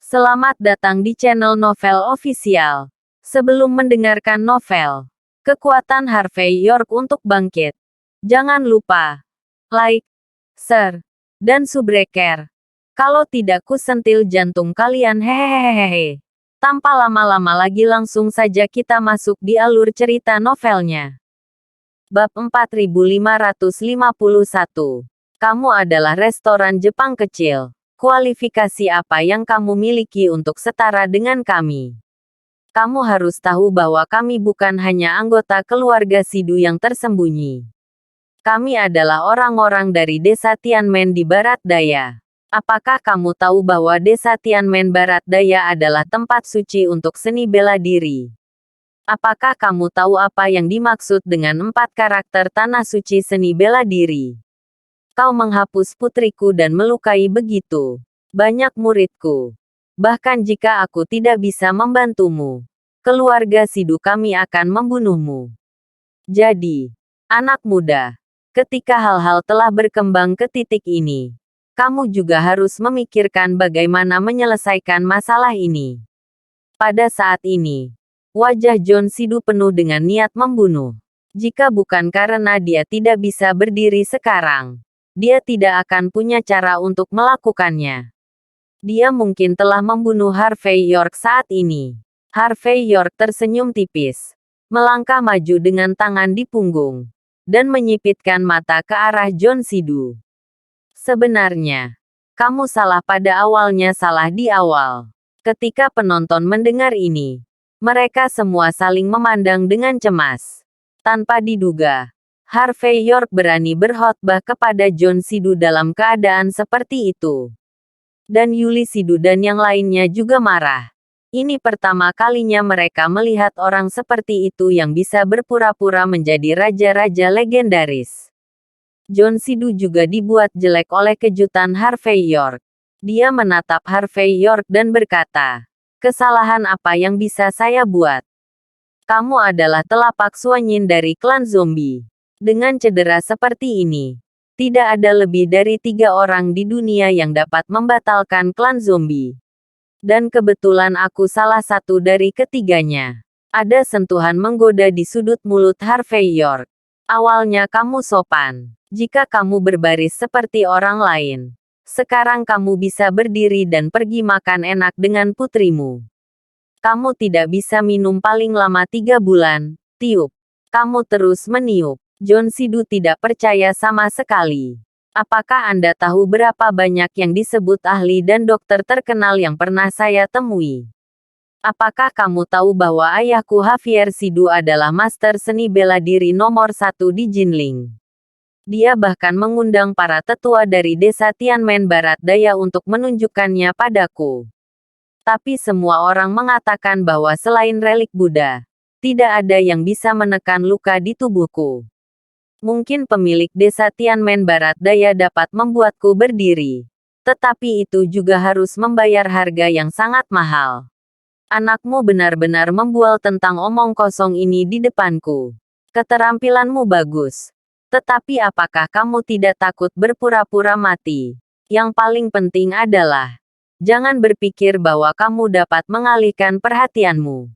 Selamat datang di channel Novel Official. Sebelum mendengarkan novel, kekuatan Harvey York untuk bangkit. Jangan lupa like, share, dan subscribe. Kalau tidak kusentil jantung kalian hehehehe. Tanpa lama-lama lagi langsung saja kita masuk di alur cerita novelnya. Bab 4551. Kamu adalah restoran Jepang kecil. Kualifikasi apa yang kamu miliki untuk setara dengan kami? Kamu harus tahu bahwa kami bukan hanya anggota keluarga Sidu yang tersembunyi. Kami adalah orang-orang dari desa Tianmen di Barat Daya. Apakah kamu tahu bahwa desa Tianmen Barat Daya adalah tempat suci untuk seni bela diri? Apakah kamu tahu apa yang dimaksud dengan 4 karakter tanah suci seni bela diri? Kau menghapus putriku dan melukai begitu banyak muridku. Bahkan jika aku tidak bisa membantumu, keluarga Sidu kami akan membunuhmu. Jadi, anak muda, ketika hal-hal telah berkembang ke titik ini, kamu juga harus memikirkan bagaimana menyelesaikan masalah ini. Pada saat ini, wajah John Sidu penuh dengan niat membunuh. Jika bukan karena dia tidak bisa berdiri sekarang, dia tidak akan punya cara untuk melakukannya. Dia mungkin telah membunuh Harvey York saat ini. Harvey York tersenyum tipis, melangkah maju dengan tangan di punggung, dan menyipitkan mata ke arah John Sidu. Sebenarnya, kamu salah pada awalnya, salah di awal. Ketika penonton mendengar ini, mereka semua saling memandang dengan cemas. Tanpa diduga, Harvey York berani berkhotbah kepada John Sidu dalam keadaan seperti itu. Dan Yuli Sidu dan yang lainnya juga marah. Ini pertama kalinya mereka melihat orang seperti itu yang bisa berpura-pura menjadi raja-raja legendaris. John Sidu juga dibuat jelek oleh kejutan Harvey York. Dia menatap Harvey York dan berkata, "Kesalahan apa yang bisa saya buat? Kamu adalah telapak suanyin dari klan zombie. Dengan cedera seperti ini, tidak ada lebih dari 3 orang di dunia yang dapat membatalkan klan zombie. Dan kebetulan aku salah satu dari ketiganya." Ada sentuhan menggoda di sudut mulut Harvey York. Awalnya kamu sopan. Jika kamu berbaris seperti orang lain, sekarang kamu bisa berdiri dan pergi makan enak dengan putrimu. Kamu tidak bisa minum paling lama 3 bulan, tiup. Kamu terus meniup. John Sidu tidak percaya sama sekali. Apakah Anda tahu berapa banyak yang disebut ahli dan dokter terkenal yang pernah saya temui? Apakah kamu tahu bahwa ayahku Javier Sidu adalah master seni bela diri nomor 1 di Jinling? Dia bahkan mengundang para tetua dari desa Tianmen Barat Daya untuk menunjukkannya padaku. Tapi semua orang mengatakan bahwa selain relik Buddha, tidak ada yang bisa menekan luka di tubuhku. Mungkin pemilik desa Tianmen Barat Daya dapat membuatku berdiri. Tetapi itu juga harus membayar harga yang sangat mahal. Anakmu benar-benar membual tentang omong kosong ini di depanku. Keterampilanmu bagus. Tetapi apakah kamu tidak takut berpura-pura mati? Yang paling penting adalah, jangan berpikir bahwa kamu dapat mengalihkan perhatianmu.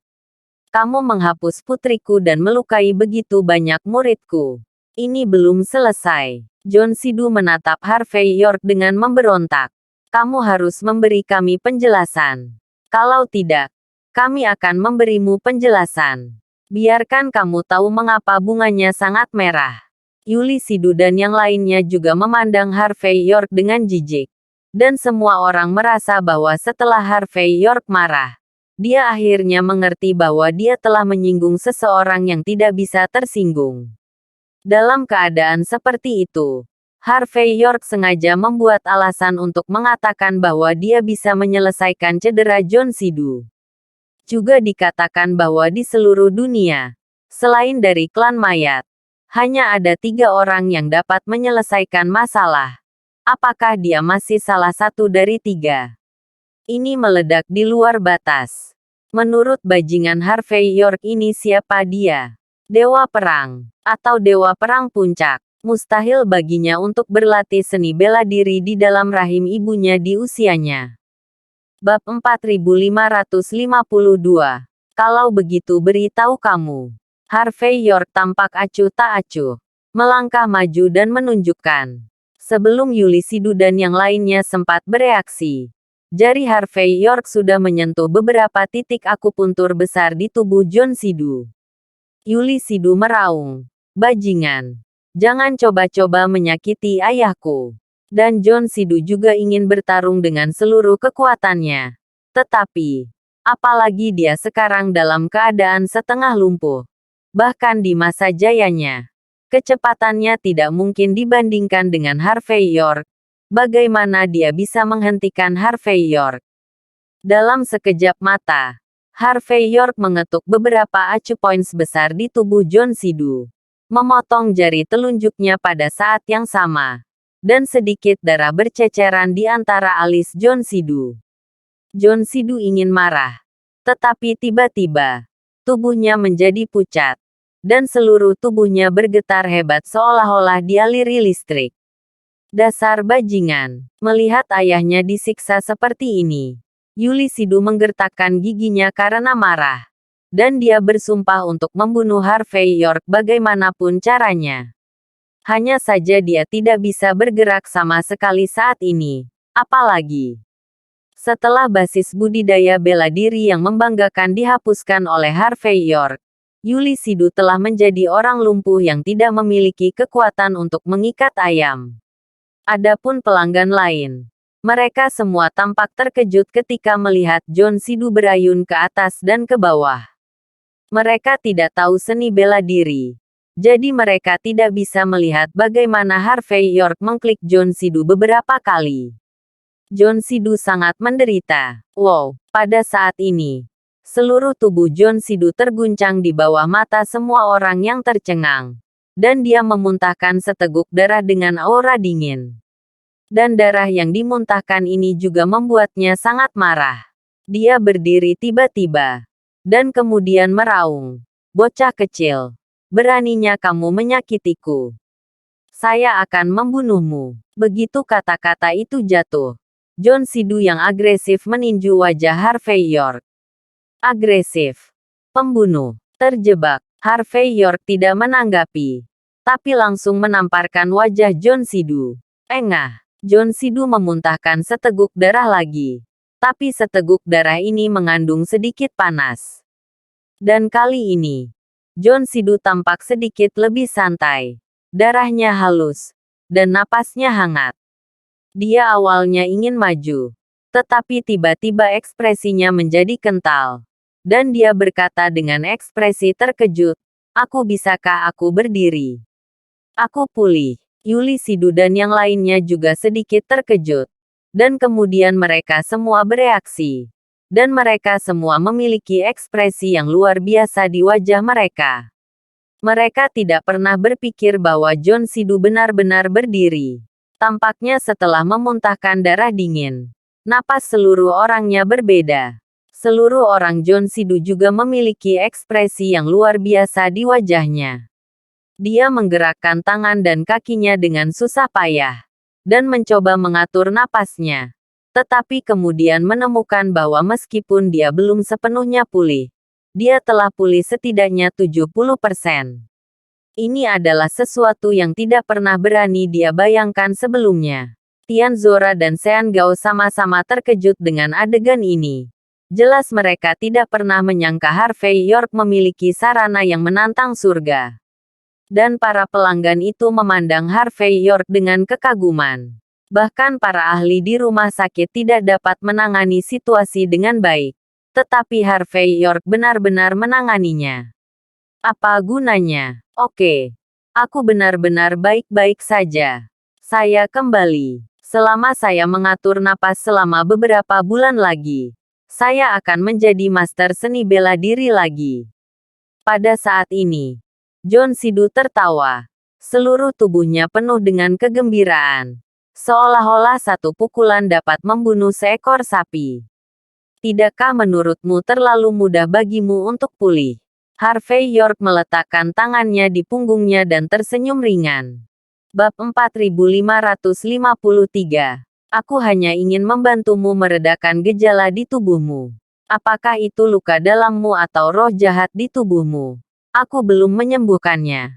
Kamu menghapus putriku dan melukai begitu banyak muridku. Ini belum selesai. John Sidu menatap Harvey York dengan memberontak. Kamu harus memberi kami penjelasan. Kalau tidak, kami akan memberimu penjelasan. Biarkan kamu tahu mengapa bunganya sangat merah. Yuli Sidu dan yang lainnya juga memandang Harvey York dengan jijik. Dan semua orang merasa bahwa setelah Harvey York marah, dia akhirnya mengerti bahwa dia telah menyinggung seseorang yang tidak bisa tersinggung. Dalam keadaan seperti itu, Harvey York sengaja membuat alasan untuk mengatakan bahwa dia bisa menyelesaikan cedera John Sidu. Juga dikatakan bahwa di seluruh dunia, selain dari klan mayat, hanya ada 3 orang yang dapat menyelesaikan masalah. Apakah dia masih salah satu dari 3? Ini meledak di luar batas. Menurut bajingan Harvey York ini, siapa dia? Dewa perang, atau dewa perang puncak. Mustahil baginya untuk berlatih seni bela diri di dalam rahim ibunya di usianya. Bab 4552. Kalau begitu beritahu kamu. Harvey York tampak acuh tak acuh. Melangkah maju dan menunjukkan. Sebelum Yulisidu dan yang lainnya sempat bereaksi. Jari Harvey York sudah menyentuh beberapa titik akupuntur besar di tubuh John Sidu. Yulisidu meraung. Bajingan. Jangan coba-coba menyakiti ayahku. Dan John Sidu juga ingin bertarung dengan seluruh kekuatannya. Tetapi, apalagi dia sekarang dalam keadaan setengah lumpuh. Bahkan di masa jayanya, kecepatannya tidak mungkin dibandingkan dengan Harvey York. Bagaimana dia bisa menghentikan Harvey York? Dalam sekejap mata, Harvey York mengetuk beberapa acu points besar di tubuh John Sidu. Memotong jari telunjuknya pada saat yang sama. Dan sedikit darah berceceran di antara alis John Sidu. John Sidu ingin marah. Tetapi tiba-tiba, tubuhnya menjadi pucat. Dan seluruh tubuhnya bergetar hebat seolah-olah dialiri listrik. Dasar bajingan. Melihat ayahnya disiksa seperti ini, Yulisidu menggertakkan giginya karena marah. Dan dia bersumpah untuk membunuh Harvey York bagaimanapun caranya. Hanya saja dia tidak bisa bergerak sama sekali saat ini. Apalagi setelah basis budidaya bela diri yang membanggakan dihapuskan oleh Harvey York, Yulisidu telah menjadi orang lumpuh yang tidak memiliki kekuatan untuk mengikat ayam. Adapun pelanggan lain, mereka semua tampak terkejut ketika melihat John Sidu berayun ke atas dan ke bawah. Mereka tidak tahu seni bela diri. Jadi mereka tidak bisa melihat bagaimana Harvey York mengklik John Sidu beberapa kali. John Sidu sangat menderita. Wow, pada saat ini, seluruh tubuh John Sidu terguncang di bawah mata semua orang yang tercengang. Dan dia memuntahkan seteguk darah dengan aura dingin. Dan darah yang dimuntahkan ini juga membuatnya sangat marah. Dia berdiri tiba-tiba. Dan kemudian meraung. Bocah kecil. Beraninya kamu menyakitiku. Saya akan membunuhmu. Begitu kata-kata itu jatuh, John Sidu yang agresif meninju wajah Harvey York. Agresif. Pembunuh. Terjebak. Harvey York tidak menanggapi. Tapi langsung menamparkan wajah John Sidu. Engah. John Sidu memuntahkan seteguk darah lagi. Tapi seteguk darah ini mengandung sedikit panas. Dan kali ini, John Sidu tampak sedikit lebih santai. Darahnya halus. Dan napasnya hangat. Dia awalnya ingin maju. Tetapi tiba-tiba ekspresinya menjadi kental. Dan dia berkata dengan ekspresi terkejut, bisakah aku berdiri? Aku pulih. Yulisidu dan yang lainnya juga sedikit terkejut. Dan kemudian mereka semua bereaksi. Dan mereka semua memiliki ekspresi yang luar biasa di wajah mereka. Mereka tidak pernah berpikir bahwa John Sidu benar-benar berdiri. Tampaknya setelah memuntahkan darah dingin, napas seluruh orangnya berbeda. Seluruh orang John Sidu juga memiliki ekspresi yang luar biasa di wajahnya. Dia menggerakkan tangan dan kakinya dengan susah payah. Dan mencoba mengatur napasnya. Tetapi kemudian menemukan bahwa meskipun dia belum sepenuhnya pulih, dia telah pulih setidaknya 70%. Ini adalah sesuatu yang tidak pernah berani dia bayangkan sebelumnya. Tian Zora dan Sean Gao sama-sama terkejut dengan adegan ini. Jelas mereka tidak pernah menyangka Harvey York memiliki sarana yang menantang surga. Dan para pelanggan itu memandang Harvey York dengan kekaguman. Bahkan para ahli di rumah sakit tidak dapat menangani situasi dengan baik. Tetapi Harvey York benar-benar menanganinya. Apa gunanya? Oke. Aku benar-benar baik-baik saja. Saya kembali. Selama saya mengatur napas selama beberapa bulan lagi, saya akan menjadi master seni bela diri lagi. Pada saat ini, John Sidu tertawa. Seluruh tubuhnya penuh dengan kegembiraan. Seolah-olah satu pukulan dapat membunuh seekor sapi. Tidakkah menurutmu terlalu mudah bagimu untuk pulih? Harvey York meletakkan tangannya di punggungnya dan tersenyum ringan. Bab 4553. Aku hanya ingin membantumu meredakan gejala di tubuhmu. Apakah itu luka dalammu atau roh jahat di tubuhmu? Aku belum menyembuhkannya.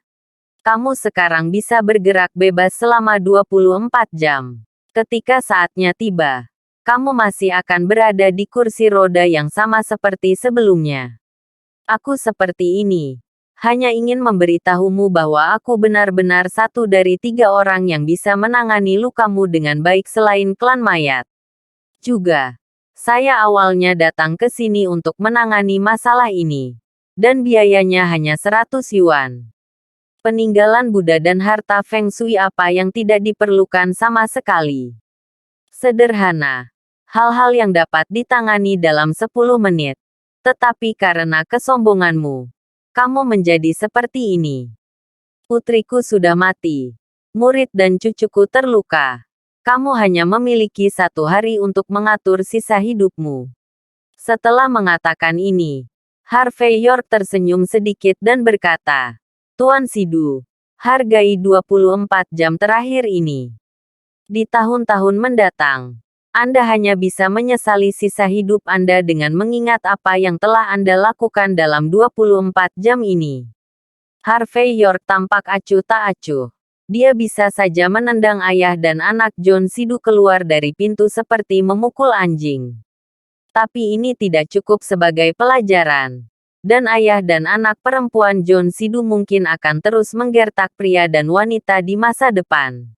Kamu sekarang bisa bergerak bebas selama 24 jam. Ketika saatnya tiba, kamu masih akan berada di kursi roda yang sama seperti sebelumnya. Aku seperti ini. Hanya ingin memberitahumu bahwa aku benar-benar satu dari 3 orang yang bisa menangani lukamu dengan baik selain klan mayat. Juga, saya awalnya datang ke sini untuk menangani masalah ini. Dan biayanya hanya 100 yuan. Peninggalan Buddha dan harta Feng Shui apa yang tidak diperlukan sama sekali. Sederhana. Hal-hal yang dapat ditangani dalam 10 menit. Tetapi karena kesombonganmu, kamu menjadi seperti ini. Putriku sudah mati. Murid dan cucuku terluka. Kamu hanya memiliki 1 hari untuk mengatur sisa hidupmu. Setelah mengatakan ini, Harvey York tersenyum sedikit dan berkata, Tuan Sidu, hargai 24 jam terakhir ini. Di tahun-tahun mendatang, Anda hanya bisa menyesali sisa hidup Anda dengan mengingat apa yang telah Anda lakukan dalam 24 jam ini. Harvey York tampak acuh tak acuh. Dia bisa saja menendang ayah dan anak John Sidu keluar dari pintu seperti memukul anjing. Tapi ini tidak cukup sebagai pelajaran. Dan ayah dan anak perempuan John Sidu mungkin akan terus menggertak pria dan wanita di masa depan.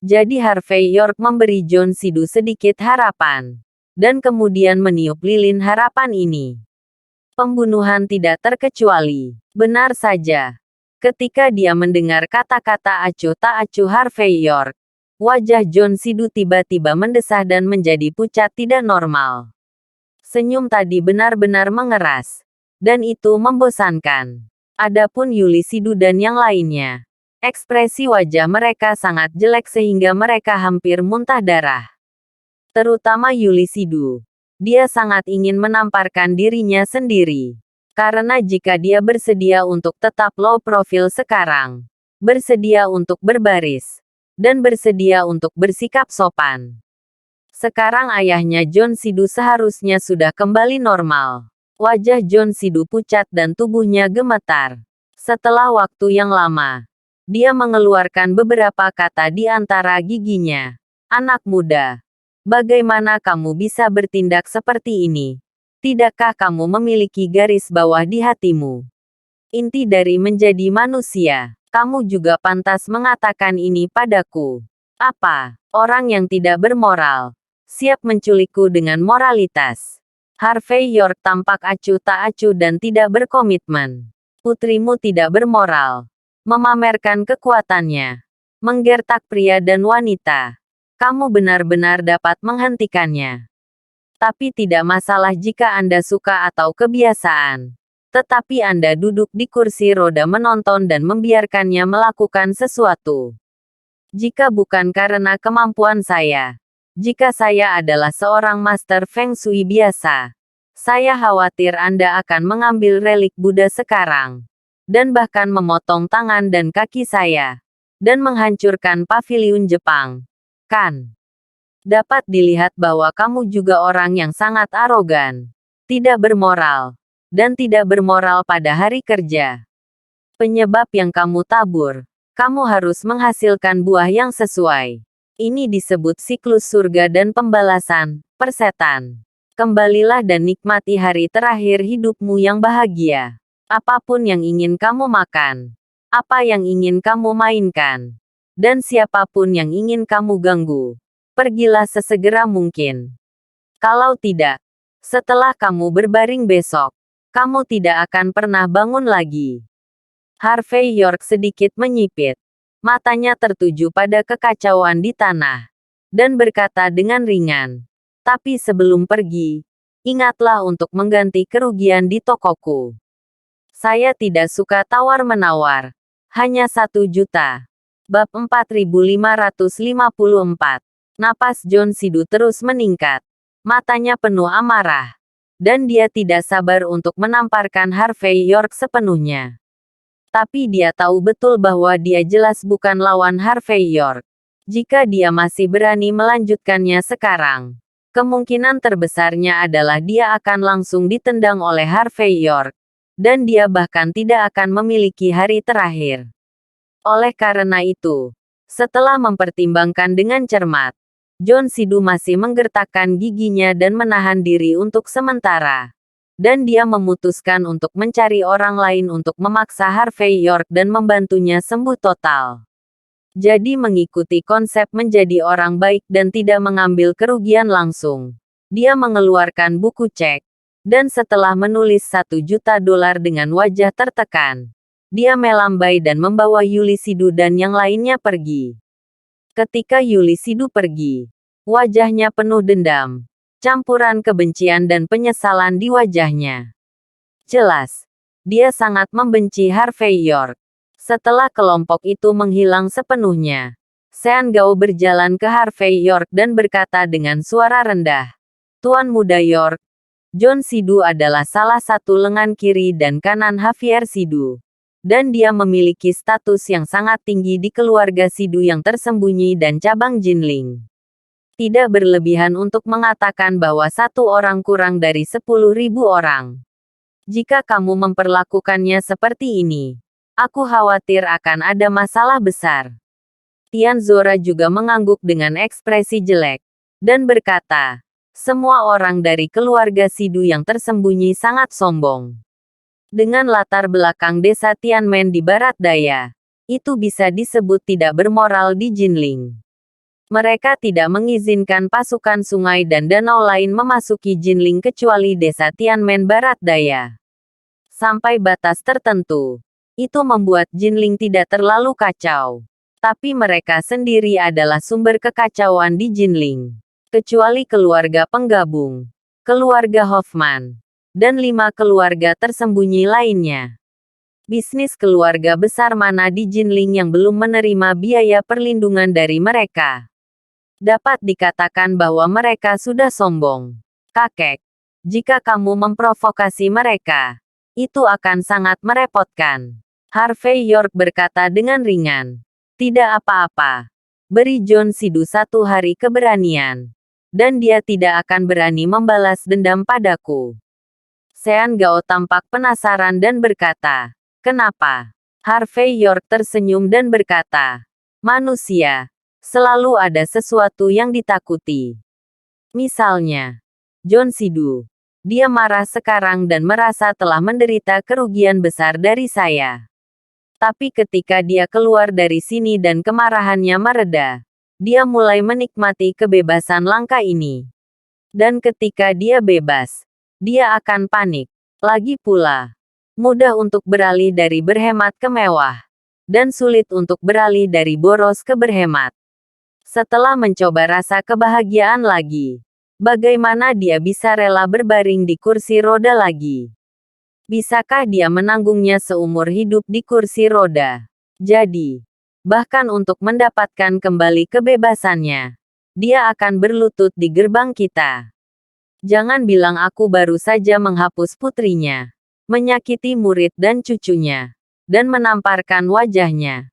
Jadi Harvey York memberi John Sidu sedikit harapan. Dan kemudian meniup lilin harapan ini. Pembunuhan tidak terkecuali. Benar saja. Ketika dia mendengar kata-kata acuh tak acuh Harvey York, wajah John Sidu tiba-tiba mendesah dan menjadi pucat tidak normal. Senyum tadi benar-benar mengeras. Dan itu membosankan. Adapun Yuli Sidu dan yang lainnya. Ekspresi wajah mereka sangat jelek sehingga mereka hampir muntah darah. Terutama Yuli Sidu. Dia sangat ingin menamparkan dirinya sendiri. Karena jika dia bersedia untuk tetap low profile sekarang, bersedia untuk berbaris, dan bersedia untuk bersikap sopan. Sekarang ayahnya John Sidu seharusnya sudah kembali normal. Wajah John Sidu pucat dan tubuhnya gemetar. Setelah waktu yang lama, dia mengeluarkan beberapa kata di antara giginya. Anak muda, bagaimana kamu bisa bertindak seperti ini? Tidakkah kamu memiliki garis bawah di hatimu? Inti dari menjadi manusia. Kamu juga pantas mengatakan ini padaku. Apa? Orang yang tidak bermoral, siap menculikku dengan moralitas. Harvey York tampak acuh tak acuh dan tidak berkomitmen. Putrimu tidak bermoral. Memamerkan kekuatannya. Menggertak pria dan wanita. Kamu benar-benar dapat menghentikannya. Tapi tidak masalah jika Anda suka atau kebiasaan. Tetapi Anda duduk di kursi roda menonton dan membiarkannya melakukan sesuatu. Jika bukan karena kemampuan saya. Jika saya adalah seorang master Feng Shui biasa. Saya khawatir Anda akan mengambil relik Buddha sekarang. Dan bahkan memotong tangan dan kaki saya. Dan menghancurkan paviliun Jepang. Kan? Dapat dilihat bahwa kamu juga orang yang sangat arogan. Tidak bermoral. Dan tidak bermoral pada hari kerja. Penyebab yang kamu tabur. Kamu harus menghasilkan buah yang sesuai. Ini disebut siklus surga dan pembalasan, persetan. Kembalilah dan nikmati hari terakhir hidupmu yang bahagia. Apapun yang ingin kamu makan. Apa yang ingin kamu mainkan. Dan siapapun yang ingin kamu ganggu. Pergilah sesegera mungkin. Kalau tidak, setelah kamu berbaring besok, kamu tidak akan pernah bangun lagi. Harvey York sedikit menyipit. Matanya tertuju pada kekacauan di tanah. Dan berkata dengan ringan. Tapi sebelum pergi, ingatlah untuk mengganti kerugian di tokoku. Saya tidak suka tawar-menawar. Hanya 1 juta. Bab 4554. Napas John Sidu terus meningkat. Matanya penuh amarah. Dan dia tidak sabar untuk menamparkan Harvey York sepenuhnya. Tapi dia tahu betul bahwa dia jelas bukan lawan Harvey York. Jika dia masih berani melanjutkannya sekarang, kemungkinan terbesarnya adalah dia akan langsung ditendang oleh Harvey York, dan dia bahkan tidak akan memiliki hari terakhir. Oleh karena itu, setelah mempertimbangkan dengan cermat, John Sidu masih menggertakkan giginya dan menahan diri untuk sementara. Dan dia memutuskan untuk mencari orang lain untuk memaksa Harvey York dan membantunya sembuh total. Jadi mengikuti konsep menjadi orang baik dan tidak mengambil kerugian langsung. Dia mengeluarkan buku cek. Dan setelah menulis $1 juta dengan wajah tertekan, dia melambai dan membawa Yulisidu dan yang lainnya pergi. Ketika Yulisidu pergi, wajahnya penuh dendam, campuran kebencian dan penyesalan di wajahnya. Jelas, dia sangat membenci Harvey York. Setelah kelompok itu menghilang sepenuhnya, Sean Gao berjalan ke Harvey York dan berkata dengan suara rendah, "Tuan Muda York, John Sidu adalah salah satu lengan kiri dan kanan Javier Sidu. Dan dia memiliki status yang sangat tinggi di keluarga Sidu yang tersembunyi dan cabang Jinling. Tidak berlebihan untuk mengatakan bahwa satu orang kurang dari 10.000 orang. Jika kamu memperlakukannya seperti ini, aku khawatir akan ada masalah besar." Tian Zora juga mengangguk dengan ekspresi jelek, dan berkata, "Semua orang dari keluarga Sidu yang tersembunyi sangat sombong. Dengan latar belakang desa Tianmen di barat daya, itu bisa disebut tidak bermoral di Jinling. Mereka tidak mengizinkan pasukan sungai dan danau lain memasuki Jinling kecuali desa Tianmen barat daya. Sampai batas tertentu, itu membuat Jinling tidak terlalu kacau. Tapi mereka sendiri adalah sumber kekacauan di Jinling. Kecuali keluarga penggabung, keluarga Hoffman, dan 5 keluarga tersembunyi lainnya. Bisnis keluarga besar mana di Jinling yang belum menerima biaya perlindungan dari mereka? Dapat dikatakan bahwa mereka sudah sombong. Kakek, jika kamu memprovokasi mereka, itu akan sangat merepotkan." Harvey York berkata dengan ringan. "Tidak apa-apa. Beri John Sidu 1 hari keberanian. Dan dia tidak akan berani membalas dendam padaku." Sean Gao tampak penasaran dan berkata, "Kenapa?" Harvey York tersenyum dan berkata, "Manusia selalu ada sesuatu yang ditakuti. Misalnya, John Sidu. Dia marah sekarang dan merasa telah menderita kerugian besar dari saya. Tapi ketika dia keluar dari sini dan kemarahannya mereda, dia mulai menikmati kebebasan langka ini. Dan ketika dia bebas, dia akan panik. Lagi pula, mudah untuk beralih dari berhemat ke mewah, dan sulit untuk beralih dari boros ke berhemat. Setelah mencoba rasa kebahagiaan lagi, bagaimana dia bisa rela berbaring di kursi roda lagi? Bisakah dia menanggungnya seumur hidup di kursi roda? Jadi, bahkan untuk mendapatkan kembali kebebasannya, dia akan berlutut di gerbang kita. Jangan bilang aku baru saja menghapus putrinya, menyakiti murid dan cucunya, dan menamparkan wajahnya.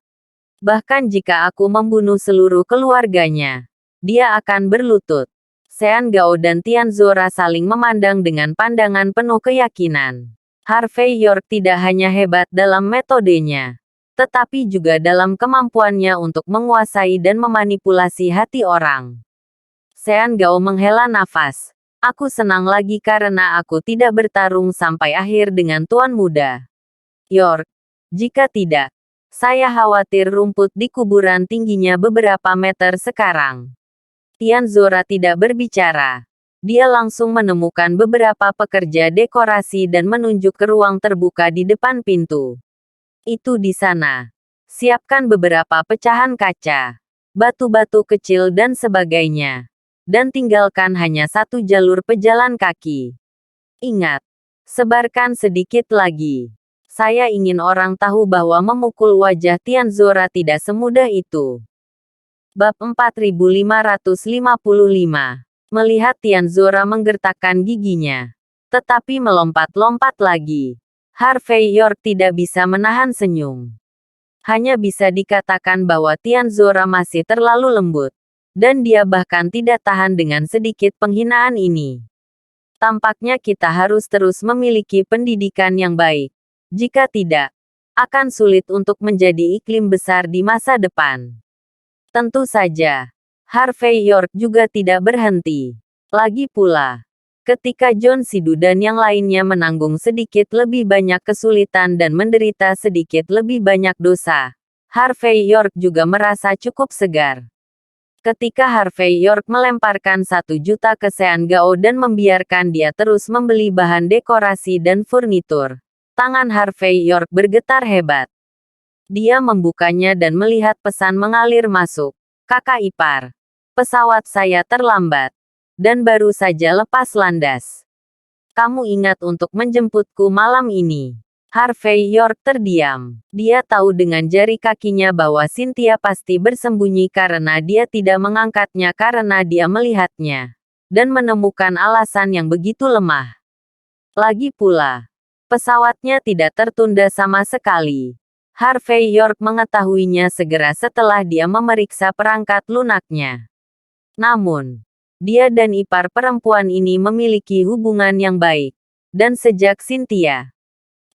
Bahkan jika aku membunuh seluruh keluarganya, dia akan berlutut." Sean Gao dan Tian Zora saling memandang dengan pandangan penuh keyakinan. Harvey York tidak hanya hebat dalam metodenya, tetapi juga dalam kemampuannya untuk menguasai dan memanipulasi hati orang. Sean Gao menghela nafas. "Aku senang lagi karena aku tidak bertarung sampai akhir dengan Tuan Muda York. Jika tidak, saya khawatir rumput di kuburan tingginya beberapa meter sekarang." Tian Zora tidak berbicara. Dia langsung menemukan beberapa pekerja dekorasi dan menunjuk ke ruang terbuka di depan pintu. "Itu di sana. Siapkan beberapa pecahan kaca, batu-batu kecil dan sebagainya. Dan tinggalkan hanya 1 jalur pejalan kaki. Ingat, sebarkan sedikit lagi. Saya ingin orang tahu bahwa memukul wajah Tian Zora tidak semudah itu." Bab 4555. Melihat Tian Zora menggertakkan giginya, tetapi melompat-lompat lagi, Harvey York tidak bisa menahan senyum. Hanya bisa dikatakan bahwa Tianzora masih terlalu lembut. Dan dia bahkan tidak tahan dengan sedikit penghinaan ini. Tampaknya kita harus terus memiliki pendidikan yang baik. Jika tidak, akan sulit untuk menjadi iklim besar di masa depan. Tentu saja, Harvey York juga tidak berhenti. Lagi pula, ketika John Sidu dan yang lainnya menanggung sedikit lebih banyak kesulitan dan menderita sedikit lebih banyak dosa, Harvey York juga merasa cukup segar. Ketika Harvey York melemparkan 1 juta ke Sean Gao dan membiarkan dia terus membeli bahan dekorasi dan furnitur, tangan Harvey York bergetar hebat. Dia membukanya dan melihat pesan mengalir masuk. Kakak ipar, pesawat saya terlambat dan baru saja lepas landas. Kamu ingat untuk menjemputku malam ini. Harvey York terdiam. Dia tahu dengan jari kakinya bahwa Cynthia pasti bersembunyi karena dia tidak mengangkatnya karena dia melihatnya. Dan menemukan alasan yang begitu lemah. Lagi pula, pesawatnya tidak tertunda sama sekali. Harvey York mengetahuinya segera setelah dia memeriksa perangkat lunaknya. Namun, dia dan ipar perempuan ini memiliki hubungan yang baik. Dan sejak Cynthia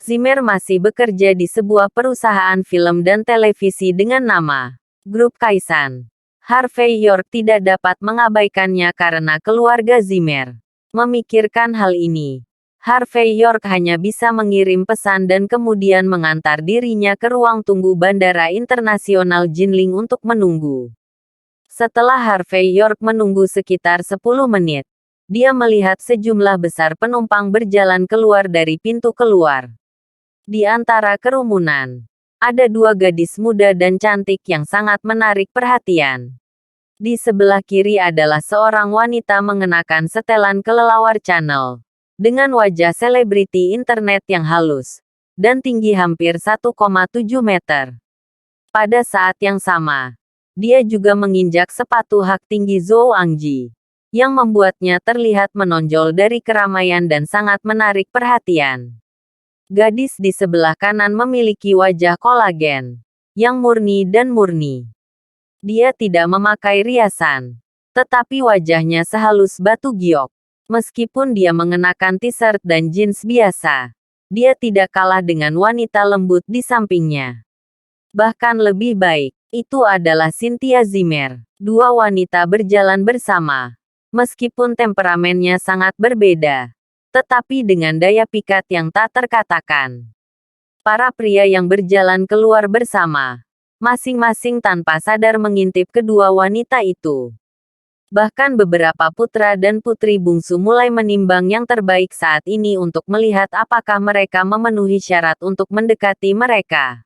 Zimmer masih bekerja di sebuah perusahaan film dan televisi dengan nama Grup Kaisan, Harvey York tidak dapat mengabaikannya karena keluarga Zimmer. Memikirkan hal ini, Harvey York hanya bisa mengirim pesan dan kemudian mengantar dirinya ke ruang tunggu Bandara Internasional Jinling untuk menunggu. Setelah Harvey York menunggu sekitar 10 menit, dia melihat sejumlah besar penumpang berjalan keluar dari pintu keluar. Di antara kerumunan, ada 2 gadis muda dan cantik yang sangat menarik perhatian. Di sebelah kiri adalah seorang wanita mengenakan setelan kelelawar Channel, dengan wajah selebriti internet yang halus, dan tinggi hampir 1,7 meter. Pada saat yang sama, dia juga menginjak sepatu hak tinggi Zhou Angji, yang membuatnya terlihat menonjol dari keramaian dan sangat menarik perhatian. Gadis di sebelah kanan memiliki wajah kolagen, yang murni dan murni. Dia tidak memakai riasan, tetapi wajahnya sehalus batu giok. Meskipun dia mengenakan t-shirt dan jeans biasa, dia tidak kalah dengan wanita lembut di sampingnya. Bahkan lebih baik, itu adalah Cynthia Zimmer. 2 wanita berjalan bersama. Meskipun temperamennya sangat berbeda, tetapi dengan daya pikat yang tak terkatakan. Para pria yang berjalan keluar bersama, masing-masing tanpa sadar mengintip kedua wanita itu. Bahkan beberapa putra dan putri bungsu mulai menimbang yang terbaik saat ini untuk melihat apakah mereka memenuhi syarat untuk mendekati mereka.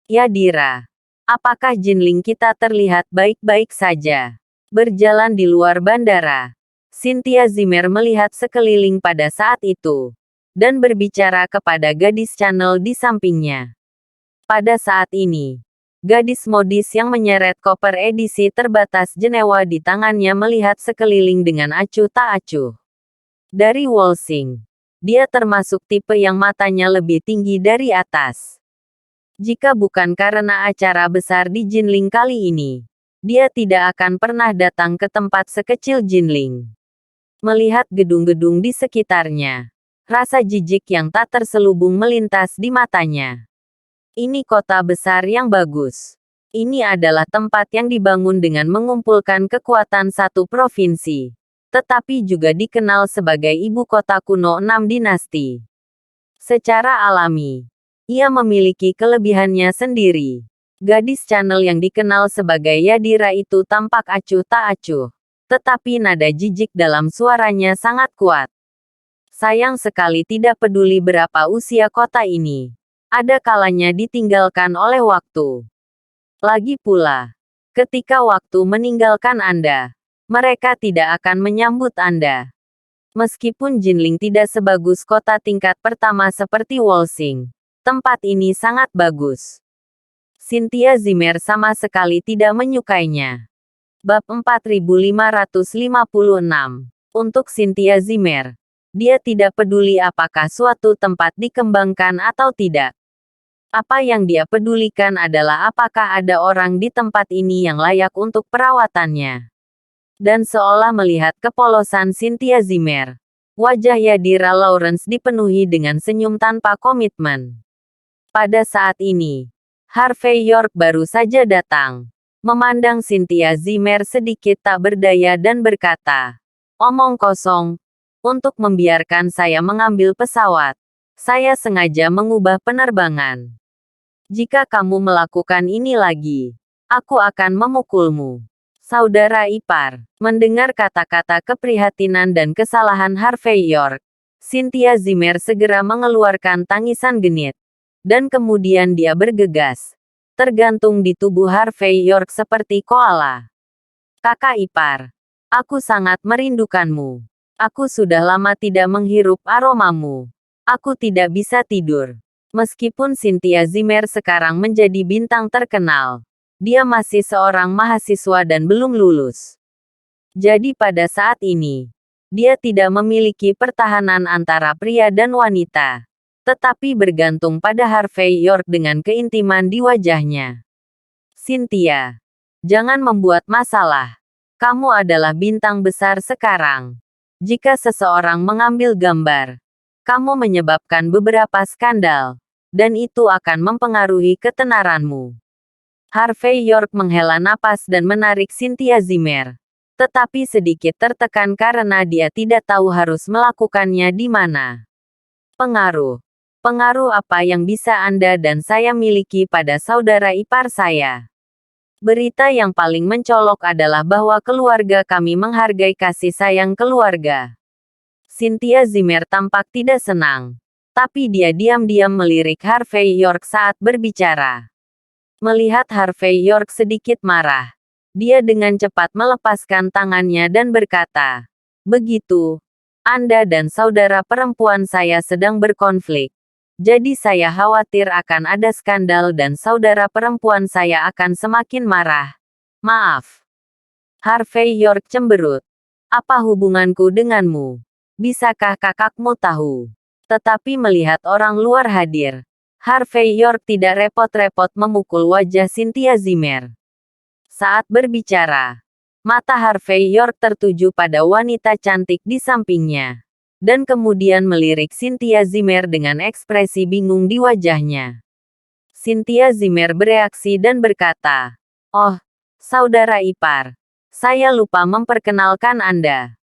Yadira, apakah Jinling kita terlihat baik-baik saja? Berjalan di luar bandara, Cynthia Zimmer melihat sekeliling pada saat itu, dan berbicara kepada gadis Channel di sampingnya. Pada saat ini, gadis modis yang menyeret koper edisi terbatas Jenewa di tangannya melihat sekeliling dengan acuh tak acuh. Dari Wolsing, dia termasuk tipe yang matanya lebih tinggi dari atas. Jika bukan karena acara besar di Jinling kali ini, dia tidak akan pernah datang ke tempat sekecil Jinling. Melihat gedung-gedung di sekitarnya, rasa jijik yang tak terselubung melintas di matanya. Ini kota besar yang bagus. Ini adalah tempat yang dibangun dengan mengumpulkan kekuatan satu provinsi, tetapi juga dikenal sebagai ibu kota kuno 6 dinasti. Secara alami, ia memiliki kelebihannya sendiri. Gadis Channel yang dikenal sebagai Yadira itu tampak acuh tak acuh. Tetapi nada jijik dalam suaranya sangat kuat. Sayang sekali tidak peduli berapa usia kota ini. Ada kalanya ditinggalkan oleh waktu. Lagi pula, ketika waktu meninggalkan Anda, mereka tidak akan menyambut Anda. Meskipun Jinling tidak sebagus kota tingkat pertama seperti Wolsing, tempat ini sangat bagus. Cynthia Zimmer sama sekali tidak menyukainya. Bab 4556. Untuk Cynthia Zimmer, dia tidak peduli apakah suatu tempat dikembangkan atau tidak. Apa yang dia pedulikan adalah apakah ada orang di tempat ini yang layak untuk perawatannya. Dan seolah melihat kepolosan Cynthia Zimmer, wajah Yadira Lawrence dipenuhi dengan senyum tanpa komitmen. Pada saat ini, Harvey York baru saja datang, memandang Cynthia Zimmer sedikit tak berdaya dan berkata, "Omong kosong, untuk membiarkan saya mengambil pesawat. Saya sengaja mengubah penerbangan. Jika kamu melakukan ini lagi, aku akan memukulmu." Saudara ipar, mendengar kata-kata keprihatinan dan kesalahan Harvey York, Cynthia Zimmer segera mengeluarkan tangisan genit. Dan kemudian dia bergegas, tergantung di tubuh Harvey York seperti koala. "Kakak ipar, aku sangat merindukanmu. Aku sudah lama tidak menghirup aromamu. Aku tidak bisa tidur." Meskipun Cynthia Zimmer sekarang menjadi bintang terkenal, dia masih seorang mahasiswa dan belum lulus. Jadi pada saat ini, dia tidak memiliki pertahanan antara pria dan wanita, tetapi bergantung pada Harvey York dengan keintiman di wajahnya. "Cynthia, jangan membuat masalah. Kamu adalah bintang besar sekarang. Jika seseorang mengambil gambar, kamu menyebabkan beberapa skandal, dan itu akan mempengaruhi ketenaranmu." Harvey York menghela napas dan menarik Cynthia Zimmer, tetapi sedikit tertekan karena dia tidak tahu harus melakukannya di mana. "Pengaruh. Pengaruh apa yang bisa Anda dan saya miliki pada saudara ipar saya? Berita yang paling mencolok adalah bahwa keluarga kami menghargai kasih sayang keluarga." Cynthia Zimmer tampak tidak senang, tapi dia diam-diam melirik Harvey York saat berbicara. Melihat Harvey York sedikit marah, dia dengan cepat melepaskan tangannya dan berkata, "Begitu, Anda dan saudara perempuan saya sedang berkonflik. Jadi saya khawatir akan ada skandal dan saudara perempuan saya akan semakin marah. Maaf." Harvey York cemberut. "Apa hubunganku denganmu? Bisakah kakakmu tahu?" Tetapi melihat orang luar hadir, Harvey York tidak repot-repot memukul wajah Cynthia Zimmer. Saat berbicara, mata Harvey York tertuju pada wanita cantik di sampingnya, dan kemudian melirik Cynthia Zimmer dengan ekspresi bingung di wajahnya. Cynthia Zimmer bereaksi dan berkata, "Oh, saudara ipar, saya lupa memperkenalkan Anda.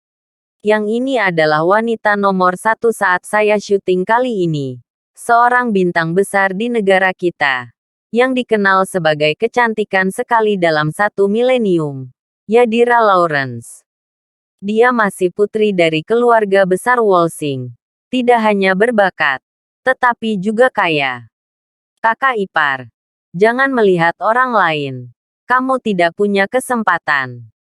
Yang ini adalah wanita nomor 1 saat saya syuting kali ini. Seorang bintang besar di negara kita, yang dikenal sebagai kecantikan sekali dalam 1 milenium. Yadira Lawrence. Dia masih putri dari keluarga besar Walsing. Tidak hanya berbakat, tetapi juga kaya. Kakak ipar, jangan melihat orang lain. Kamu tidak punya kesempatan."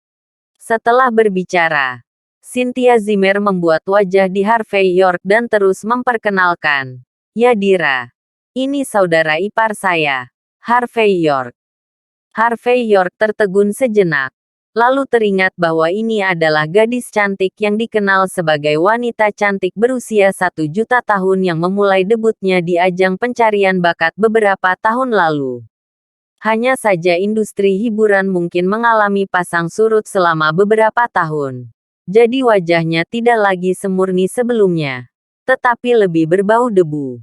Setelah berbicara, Cynthia Zimmer membuat wajah di Harvey York dan terus memperkenalkan, "Yadira, ini saudara ipar saya, Harvey York." Harvey York tertegun sejenak, lalu teringat bahwa ini adalah gadis cantik yang dikenal sebagai wanita cantik berusia 1 juta tahun yang memulai debutnya di ajang pencarian bakat beberapa tahun lalu. Hanya saja industri hiburan mungkin mengalami pasang surut selama beberapa tahun. Jadi wajahnya tidak lagi semurni sebelumnya, tetapi lebih berbau debu.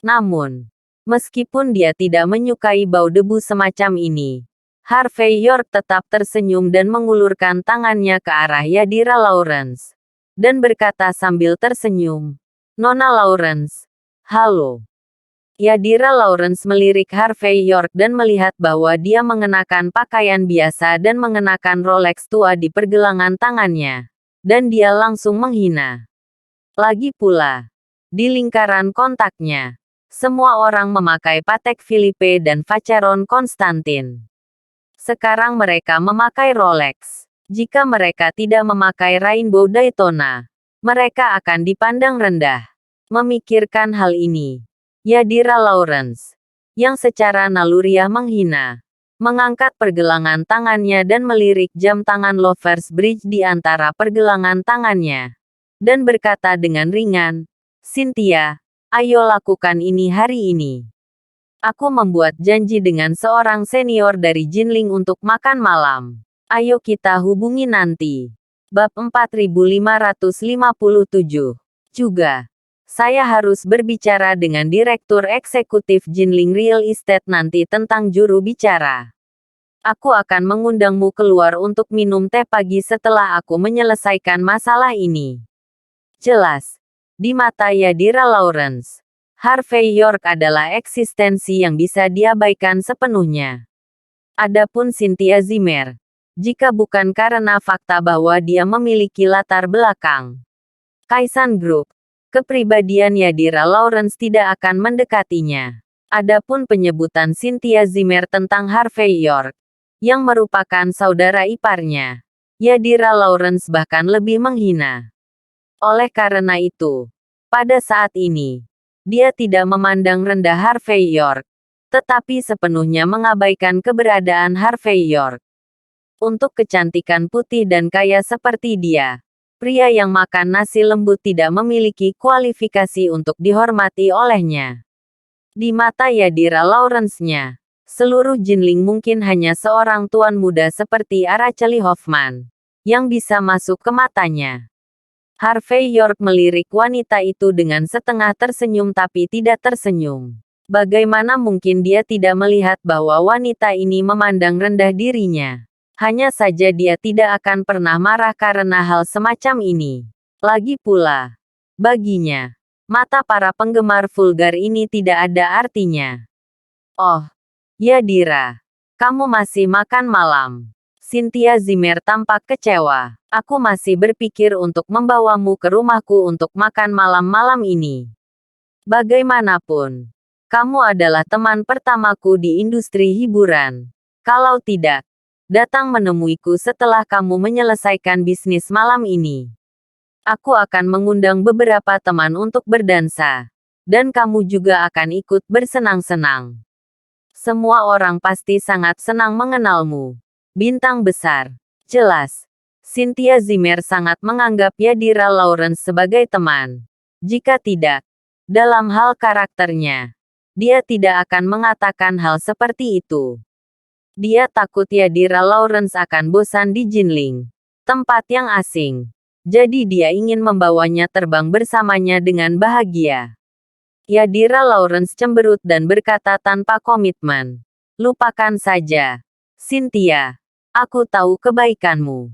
Namun, meskipun dia tidak menyukai bau debu semacam ini, Harvey York tetap tersenyum dan mengulurkan tangannya ke arah Yadira Lawrence, dan berkata sambil tersenyum, "Nona Lawrence, halo." Yadira Lawrence melirik Harvey York dan melihat bahwa dia mengenakan pakaian biasa dan mengenakan Rolex tua di pergelangan tangannya. Dan dia langsung menghina. Lagi pula, di lingkaran kontaknya, semua orang memakai Patek Philippe dan Vacheron Constantin. Sekarang mereka memakai Rolex. Jika mereka tidak memakai Rainbow Daytona, mereka akan dipandang rendah. Memikirkan hal ini, Yadira Lawrence, yang secara naluriah menghina, mengangkat pergelangan tangannya dan melirik jam tangan Lover's Bridge di antara pergelangan tangannya, dan berkata dengan ringan, "Cynthia, ayo lakukan ini hari ini." Aku membuat janji dengan seorang senior dari Jinling untuk makan malam. Ayo kita hubungi nanti. Bab 4557. Juga, saya harus berbicara dengan Direktur Eksekutif Jinling Real Estate nanti tentang juru bicara. Aku akan mengundangmu keluar untuk minum teh pagi setelah aku menyelesaikan masalah ini. Jelas. Di mata Yadira Lawrence, Harvey York adalah eksistensi yang bisa diabaikan sepenuhnya. Adapun Cynthia Zimmer, jika bukan karena fakta bahwa dia memiliki latar belakang Kaisan Group, kepribadian Yadira Lawrence tidak akan mendekatinya. Adapun penyebutan Cynthia Zimmer tentang Harvey York, yang merupakan saudara iparnya, Yadira Lawrence bahkan lebih menghina. Oleh karena itu, pada saat ini, dia tidak memandang rendah Harvey York, tetapi sepenuhnya mengabaikan keberadaan Harvey York. Untuk kecantikan putih dan kaya seperti dia, pria yang makan nasi lembut tidak memiliki kualifikasi untuk dihormati olehnya. Di mata Yadira Lawrence-nya, seluruh Jinling mungkin hanya seorang tuan muda seperti Araceli Hoffman, yang bisa masuk ke matanya. Harvey York melirik wanita itu dengan setengah tersenyum tapi tidak tersenyum. Bagaimana mungkin dia tidak melihat bahwa wanita ini memandang rendah dirinya? Hanya saja dia tidak akan pernah marah karena hal semacam ini. Lagi pula, baginya, mata para penggemar vulgar ini tidak ada artinya. Oh, Yadira, kamu masih makan malam. Cynthia Zimmer tampak kecewa. Aku masih berpikir untuk membawamu ke rumahku untuk makan malam malam ini. Bagaimanapun, kamu adalah teman pertamaku di industri hiburan. Kalau tidak, datang menemuiku setelah kamu menyelesaikan bisnis malam ini. Aku akan mengundang beberapa teman untuk berdansa. Dan kamu juga akan ikut bersenang-senang. Semua orang pasti sangat senang mengenalmu. Bintang besar. Jelas. Cynthia Zimmer sangat menganggap Yadira Lawrence sebagai teman. Jika tidak, dalam hal karakternya, dia tidak akan mengatakan hal seperti itu. Dia takut Yadira Lawrence akan bosan di Jinling, tempat yang asing. Jadi dia ingin membawanya terbang bersamanya dengan bahagia. Yadira Lawrence cemberut dan berkata tanpa komitmen. Lupakan saja. Cynthia, aku tahu kebaikanmu.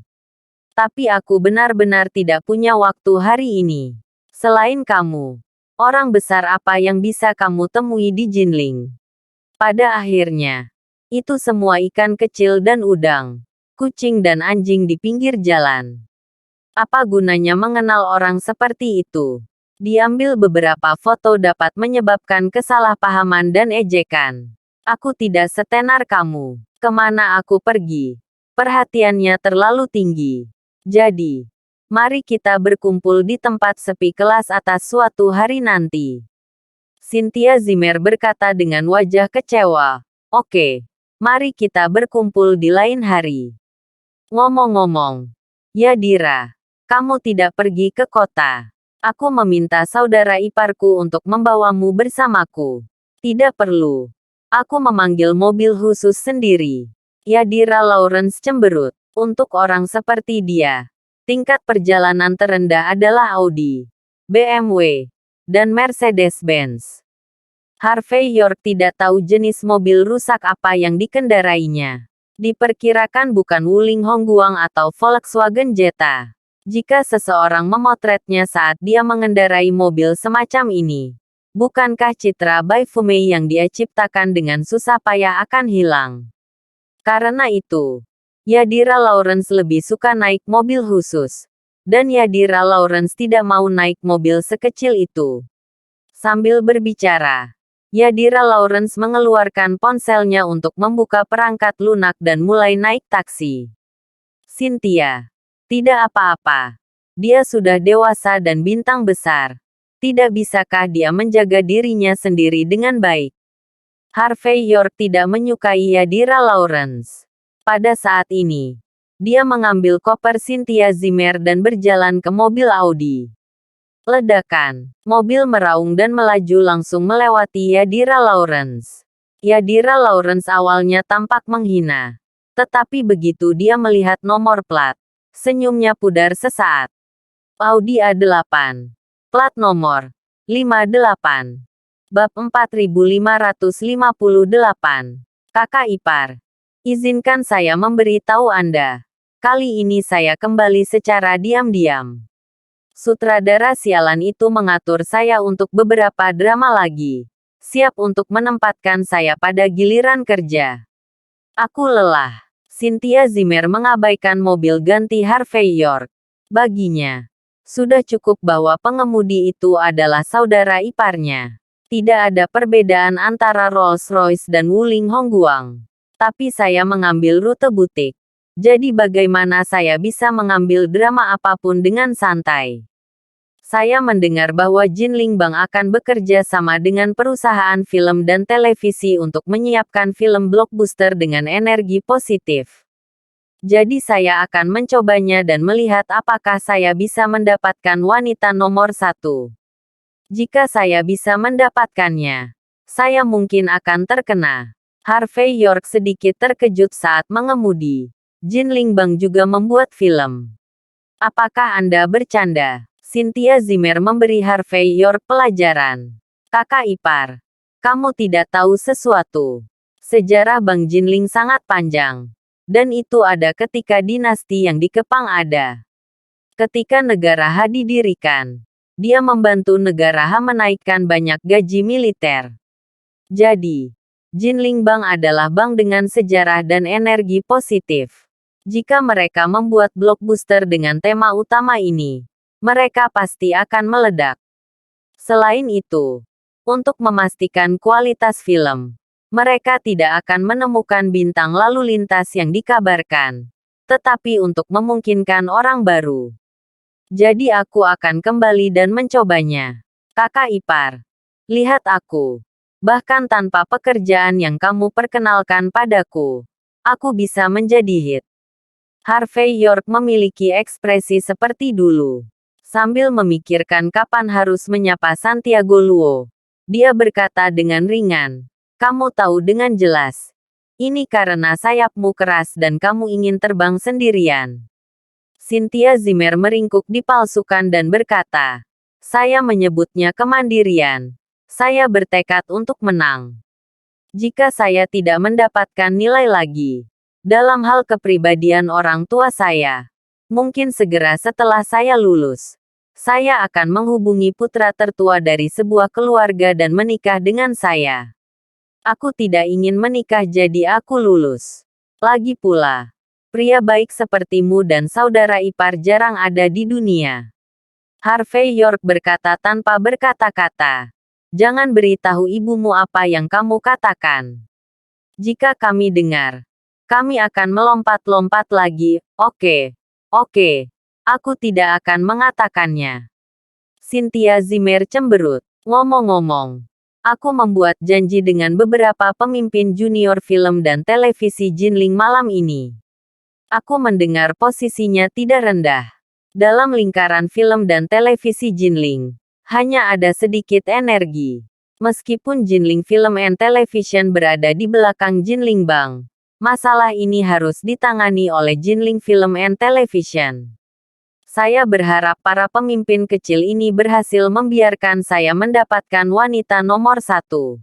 Tapi aku benar-benar tidak punya waktu hari ini. Selain kamu, orang besar apa yang bisa kamu temui di Jinling? Pada akhirnya, itu semua ikan kecil dan udang, kucing dan anjing di pinggir jalan. Apa gunanya mengenal orang seperti itu? Diambil beberapa foto dapat menyebabkan kesalahpahaman dan ejekan. Aku tidak setenar kamu. Kemana aku pergi? Perhatiannya terlalu tinggi. Jadi, mari kita berkumpul di tempat sepi kelas atas suatu hari nanti. Cynthia Zimmer berkata dengan wajah kecewa. Oke. Mari kita berkumpul di lain hari. Ngomong-ngomong, Yadira, kamu tidak pergi ke kota. Aku meminta saudara iparku untuk membawamu bersamaku. Tidak perlu. Aku memanggil mobil khusus sendiri. Yadira Lawrence cemberut. Untuk orang seperti dia, tingkat perjalanan terendah adalah Audi, BMW, dan Mercedes-Benz. Harvey York tidak tahu jenis mobil rusak apa yang dikendarainya. Diperkirakan bukan Wuling Hongguang atau Volkswagen Jetta. Jika seseorang memotretnya saat dia mengendarai mobil semacam ini, bukankah citra Baifumei yang dia ciptakan dengan susah payah akan hilang? Karena itu, Yadira Lawrence lebih suka naik mobil khusus. Dan Yadira Lawrence tidak mau naik mobil sekecil itu. Sambil berbicara, Yadira Lawrence mengeluarkan ponselnya untuk membuka perangkat lunak dan mulai naik taksi. Cynthia, tidak apa-apa. Dia sudah dewasa dan bintang besar. Tidak bisakah dia menjaga dirinya sendiri dengan baik? Harvey York tidak menyukai Yadira Lawrence. Pada saat ini, dia mengambil koper Cynthia Zimmer dan berjalan ke mobil Audi. Ledakan. Mobil meraung dan melaju langsung melewati Yadira Lawrence. Yadira Lawrence awalnya tampak menghina. Tetapi begitu dia melihat nomor plat, senyumnya pudar sesaat. Audi A8. Plat nomor 58. Bab 4558. Kakak ipar. Izinkan saya memberitahu Anda. Kali ini saya kembali secara diam-diam. Sutradara sialan itu mengatur saya untuk beberapa drama lagi. Siap untuk menempatkan saya pada giliran kerja. Aku lelah. Cynthia Zimmer mengabaikan mobil ganti Harvey York. Baginya, sudah cukup bahwa pengemudi itu adalah saudara iparnya. Tidak ada perbedaan antara Rolls-Royce dan Wuling Hongguang. Tapi saya mengambil rute butik. Jadi bagaimana saya bisa mengambil drama apapun dengan santai? Saya mendengar bahwa Jinling Bang akan bekerja sama dengan perusahaan film dan televisi untuk menyiapkan film blockbuster dengan energi positif. Jadi saya akan mencobanya dan melihat apakah saya bisa mendapatkan wanita nomor 1. Jika saya bisa mendapatkannya, saya mungkin akan terkena. Harvey York sedikit terkejut saat mengemudi. Jinling Bang juga membuat film. Apakah Anda bercanda? Cynthia Zimmer memberi Harvey York pelajaran. Kakak ipar, kamu tidak tahu sesuatu. Sejarah Bang Jinling sangat panjang. Dan itu ada ketika dinasti yang dikepang ada. Ketika negara Ha didirikan, dia membantu negara Ha menaikkan banyak gaji militer. Jadi, Jinling Bang adalah bank dengan sejarah dan energi positif. Jika mereka membuat blockbuster dengan tema utama ini, mereka pasti akan meledak. Selain itu, untuk memastikan kualitas film, mereka tidak akan menemukan bintang lalu lintas yang dikabarkan, tetapi untuk memungkinkan orang baru. Jadi aku akan kembali dan mencobanya. Kakak ipar, lihat aku. Bahkan tanpa pekerjaan yang kamu perkenalkan padaku, aku bisa menjadi hit. Harvey York memiliki ekspresi seperti dulu. Sambil memikirkan kapan harus menyapa Santiago Luo, dia berkata dengan ringan, "Kamu tahu dengan jelas. Ini karena sayapmu keras dan kamu ingin terbang sendirian." Cynthia Zimmer meringkuk dipalsukan dan berkata, "Saya menyebutnya kemandirian. Saya bertekad untuk menang. Jika saya tidak mendapatkan nilai lagi dalam hal kepribadian orang tua saya, mungkin segera setelah saya lulus, saya akan menghubungi putra tertua dari sebuah keluarga dan menikah dengan saya. Aku tidak ingin menikah jadi aku lulus. Lagi pula, pria baik sepertimu dan saudara ipar jarang ada di dunia." Harvey York berkata tanpa berkata-kata, "Jangan beritahu ibumu apa yang kamu katakan. Jika kami dengar, kami akan melompat-lompat lagi." Oke, aku tidak akan mengatakannya. Cynthia Zimmer cemberut. Ngomong-ngomong, aku membuat janji dengan beberapa pemimpin junior film dan televisi Jinling malam ini. Aku mendengar posisinya tidak rendah. Dalam lingkaran film dan televisi Jinling, hanya ada sedikit energi. Meskipun Jinling Film and Television berada di belakang Jinling Bang, masalah ini harus ditangani oleh Jinling Film and Television. Saya berharap para pemimpin kecil ini berhasil membiarkan saya mendapatkan wanita nomor 1.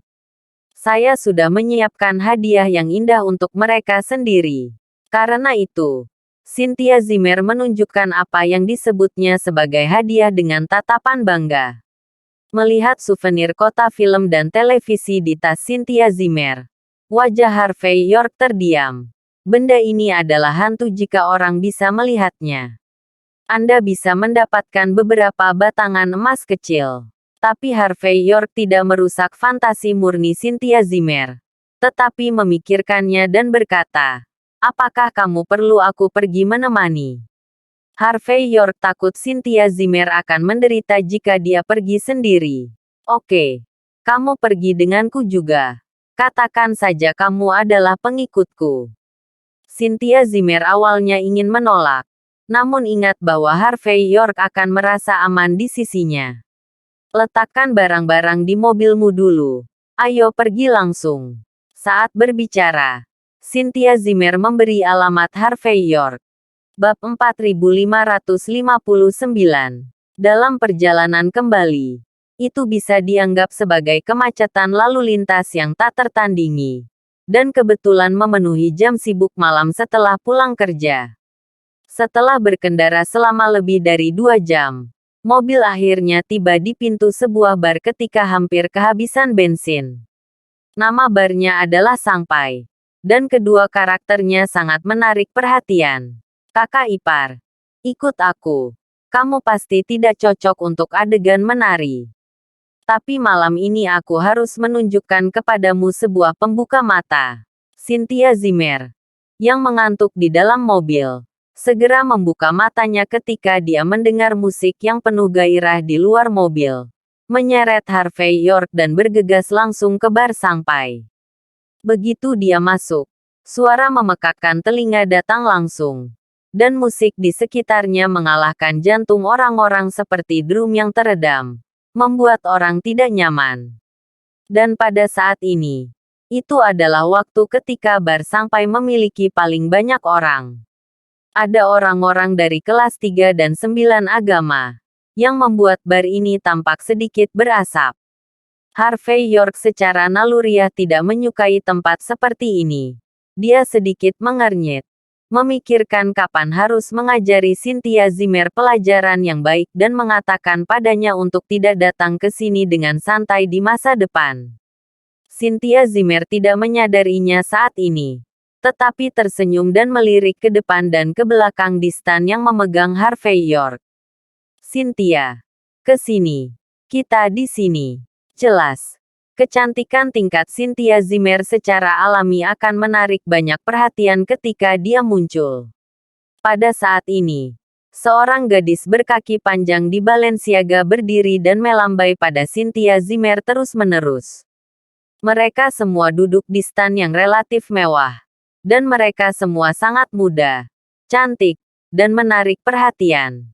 Saya sudah menyiapkan hadiah yang indah untuk mereka sendiri. Karena itu, Cynthia Zimmer menunjukkan apa yang disebutnya sebagai hadiah dengan tatapan bangga. Melihat souvenir kota film dan televisi di tas Cynthia Zimmer, wajah Harvey York terdiam. Benda ini adalah hantu jika orang bisa melihatnya. Anda bisa mendapatkan beberapa batangan emas kecil. Tapi Harvey York tidak merusak fantasi murni Cynthia Zimmer, tetapi memikirkannya dan berkata, "Apakah kamu perlu aku pergi menemani?" Harvey York takut Cynthia Zimmer akan menderita jika dia pergi sendiri. "Oke, kamu pergi denganku juga. Katakan saja kamu adalah pengikutku." Cynthia Zimmer awalnya ingin menolak, namun ingat bahwa Harvey York akan merasa aman di sisinya. "Letakkan barang-barang di mobilmu dulu. Ayo pergi langsung." Saat berbicara, Cynthia Zimmer memberi alamat Harvey York. Bab 4559. Dalam perjalanan kembali, itu bisa dianggap sebagai kemacetan lalu lintas yang tak tertandingi, dan kebetulan memenuhi jam sibuk malam setelah pulang kerja. Setelah berkendara selama lebih dari 2 jam, mobil akhirnya tiba di pintu sebuah bar ketika hampir kehabisan bensin. Nama barnya adalah Sangpai, dan kedua karakternya sangat menarik perhatian. Kakak ipar, ikut aku. Kamu pasti tidak cocok untuk adegan menari. Tapi malam ini aku harus menunjukkan kepadamu sebuah pembuka mata. Cynthia Zimmer, yang mengantuk di dalam mobil, segera membuka matanya ketika dia mendengar musik yang penuh gairah di luar mobil, menyeret Harvey York dan bergegas langsung ke bar Sangpai. Begitu dia masuk, suara memekakkan telinga datang langsung, dan musik di sekitarnya mengalahkan jantung orang-orang seperti drum yang teredam, membuat orang tidak nyaman. Dan pada saat ini, itu adalah waktu ketika bar Sangpai memiliki paling banyak orang. Ada orang-orang dari kelas 3 dan 9 agama, yang membuat bar ini tampak sedikit berasap. Harvey York secara naluriah tidak menyukai tempat seperti ini. Dia sedikit mengernyit, memikirkan kapan harus mengajari Cynthia Zimmer pelajaran yang baik dan mengatakan padanya untuk tidak datang ke sini dengan santai di masa depan. Cynthia Zimmer tidak menyadarinya saat ini, tetapi tersenyum dan melirik ke depan dan ke belakang di stan yang memegang Harvey York. Cynthia, ke sini. Kita di sini. Jelas. Kecantikan tingkat Cynthia Zimmer secara alami akan menarik banyak perhatian ketika dia muncul. Pada saat ini, seorang gadis berkaki panjang di Balenciaga berdiri dan melambai pada Cynthia Zimmer terus-menerus. Mereka semua duduk di stan yang relatif mewah, dan mereka semua sangat muda, cantik, dan menarik perhatian.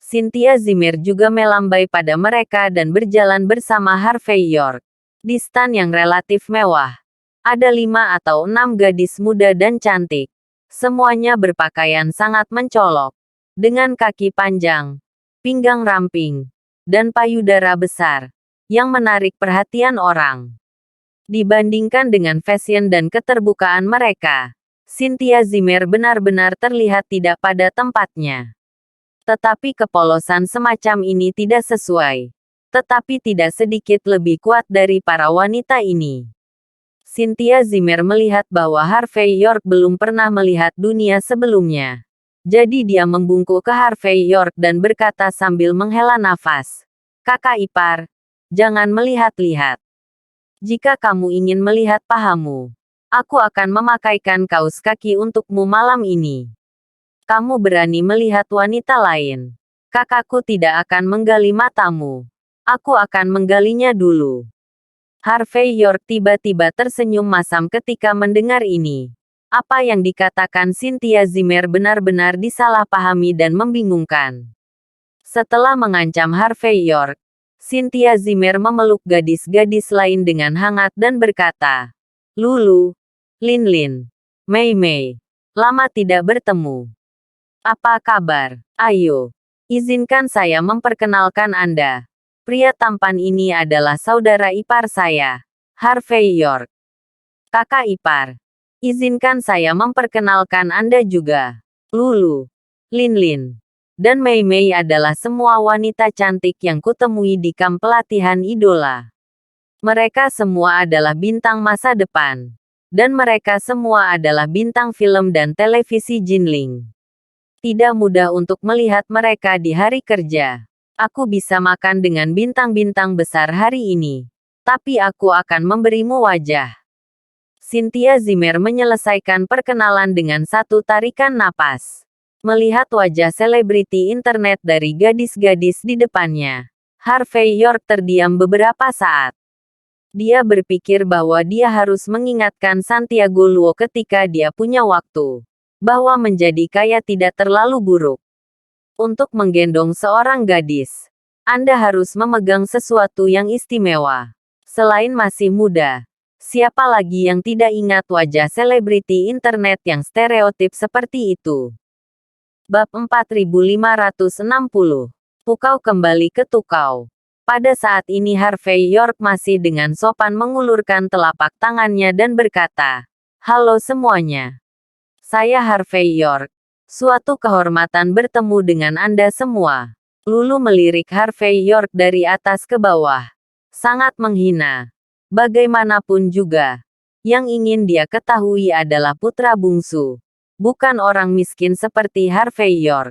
Cynthia Zimmer juga melambai pada mereka dan berjalan bersama Harvey York. Di stan yang relatif mewah, ada 5 atau 6 gadis muda dan cantik. Semuanya berpakaian sangat mencolok, dengan kaki panjang, pinggang ramping, dan payudara besar, yang menarik perhatian orang. Dibandingkan dengan fashion dan keterbukaan mereka, Cynthia Zimmer benar-benar terlihat tidak pada tempatnya. Tetapi kepolosan semacam ini tidak sesuai, tetapi tidak sedikit lebih kuat dari para wanita ini. Cynthia Zimmer melihat bahwa Harvey York belum pernah melihat dunia sebelumnya. Jadi dia membungkuk ke Harvey York dan berkata sambil menghela nafas, "Kakak ipar, jangan melihat-lihat. Jika kamu ingin melihat pahamu, aku akan memakaikan kaus kaki untukmu malam ini. Kamu berani melihat wanita lain. Kakakku tidak akan menggali matamu. Aku akan menggalinya dulu." Harvey York tiba-tiba tersenyum masam ketika mendengar ini. Apa yang dikatakan Cynthia Zimmer benar-benar disalahpahami dan membingungkan. Setelah mengancam Harvey York, Cynthia Zimmer memeluk gadis-gadis lain dengan hangat dan berkata, "Lulu, Lin, Mei Mei, lama tidak bertemu. Apa kabar? Ayo, izinkan saya memperkenalkan Anda. Pria tampan ini adalah saudara ipar saya, Harvey York. Kakak ipar, izinkan saya memperkenalkan Anda juga. Lulu, Lin, dan Mei Mei adalah semua wanita cantik yang kutemui di kamp pelatihan idola. Mereka semua adalah bintang masa depan. Dan mereka semua adalah bintang film dan televisi Jinling. Tidak mudah untuk melihat mereka di hari kerja. Aku bisa makan dengan bintang-bintang besar hari ini. Tapi aku akan memberimu wajah." Cynthia Zimmer menyelesaikan perkenalan dengan satu tarikan napas. Melihat wajah selebriti internet dari gadis-gadis di depannya, Harvey York terdiam beberapa saat. Dia berpikir bahwa dia harus mengingatkan Santiago Luo ketika dia punya waktu, bahwa menjadi kaya tidak terlalu buruk. Untuk menggendong seorang gadis, Anda harus memegang sesuatu yang istimewa. Selain masih muda, Siapa lagi yang tidak ingat wajah selebriti internet yang stereotip seperti itu? Bab 4560. Pukau kembali ke Tukau. Pada saat ini Harvey York masih dengan sopan mengulurkan telapak tangannya dan berkata, "Halo semuanya. Saya Harvey York. Suatu kehormatan bertemu dengan Anda semua." Lulu melirik Harvey York dari atas ke bawah. Sangat menghina. Bagaimanapun juga, yang ingin dia ketahui adalah putra bungsu, bukan orang miskin seperti Harvey York.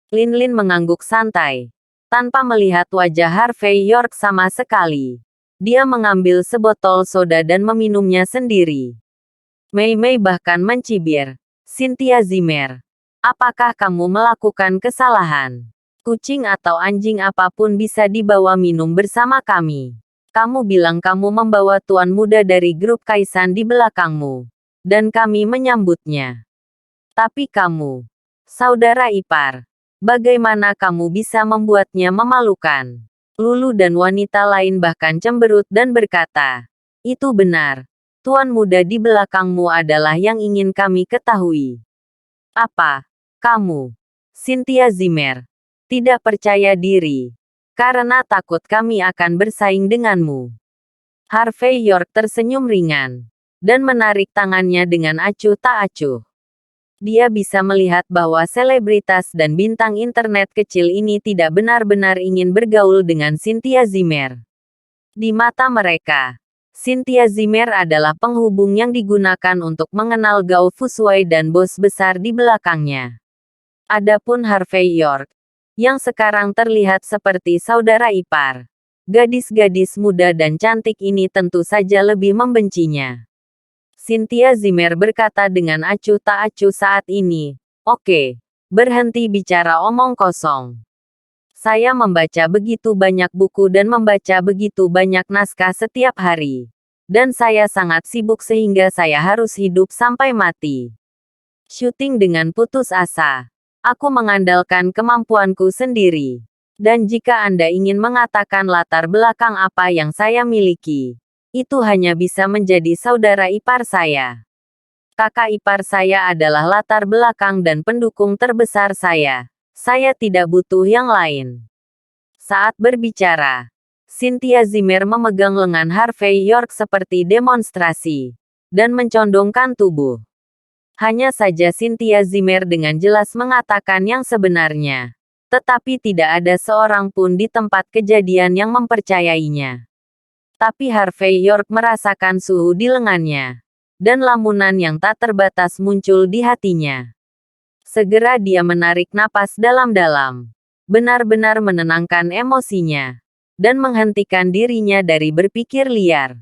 Lin mengangguk santai. Tanpa melihat wajah Harvey York sama sekali. Dia mengambil sebotol soda dan meminumnya sendiri. Mei bahkan mencibir. "Cynthia Zimmer, apakah kamu melakukan kesalahan? Kucing atau anjing apapun bisa dibawa minum bersama kami. Kamu bilang kamu membawa tuan muda dari grup Kaisan di belakangmu. Dan kami menyambutnya. Tapi kamu, saudara ipar, bagaimana kamu bisa membuatnya memalukan?" Lulu dan wanita lain bahkan cemberut dan berkata, "Itu benar. Tuan muda di belakangmu adalah yang ingin kami ketahui." "Apa? Kamu, Cynthia Zimmer, tidak percaya diri? Karena takut kami akan bersaing denganmu?" Harvey York tersenyum ringan. Dan menarik tangannya dengan acuh tak acuh. Dia bisa melihat bahwa selebritas dan bintang internet kecil ini tidak benar-benar ingin bergaul dengan Cynthia Zimmer. Di mata mereka, Cynthia Zimmer adalah penghubung yang digunakan untuk mengenal Gao Fusway dan bos besar di belakangnya. Adapun Harvey York, yang sekarang terlihat seperti saudara ipar, gadis-gadis muda dan cantik ini tentu saja lebih membencinya. Cynthia Zimmer berkata dengan acuh tak acuh saat ini, "Oke, berhenti bicara omong kosong. Saya membaca begitu banyak buku dan membaca begitu banyak naskah setiap hari. Dan saya sangat sibuk sehingga saya harus hidup sampai mati. Syuting dengan putus asa. Aku mengandalkan kemampuanku sendiri. Dan jika Anda ingin mengatakan latar belakang apa yang saya miliki, itu hanya bisa menjadi saudara ipar saya. Kakak ipar saya adalah latar belakang dan pendukung terbesar saya. Saya tidak butuh yang lain." Saat berbicara, Cynthia Zimmer memegang lengan Harvey York seperti demonstrasi, dan mencondongkan tubuh. Hanya saja Cynthia Zimmer dengan jelas mengatakan yang sebenarnya. Tetapi tidak ada seorang pun di tempat kejadian yang mempercayainya. Tapi Harvey York merasakan suhu di lengannya. Dan lamunan yang tak terbatas muncul di hatinya. Segera dia menarik napas dalam-dalam. Benar-benar menenangkan emosinya. Dan menghentikan dirinya dari berpikir liar.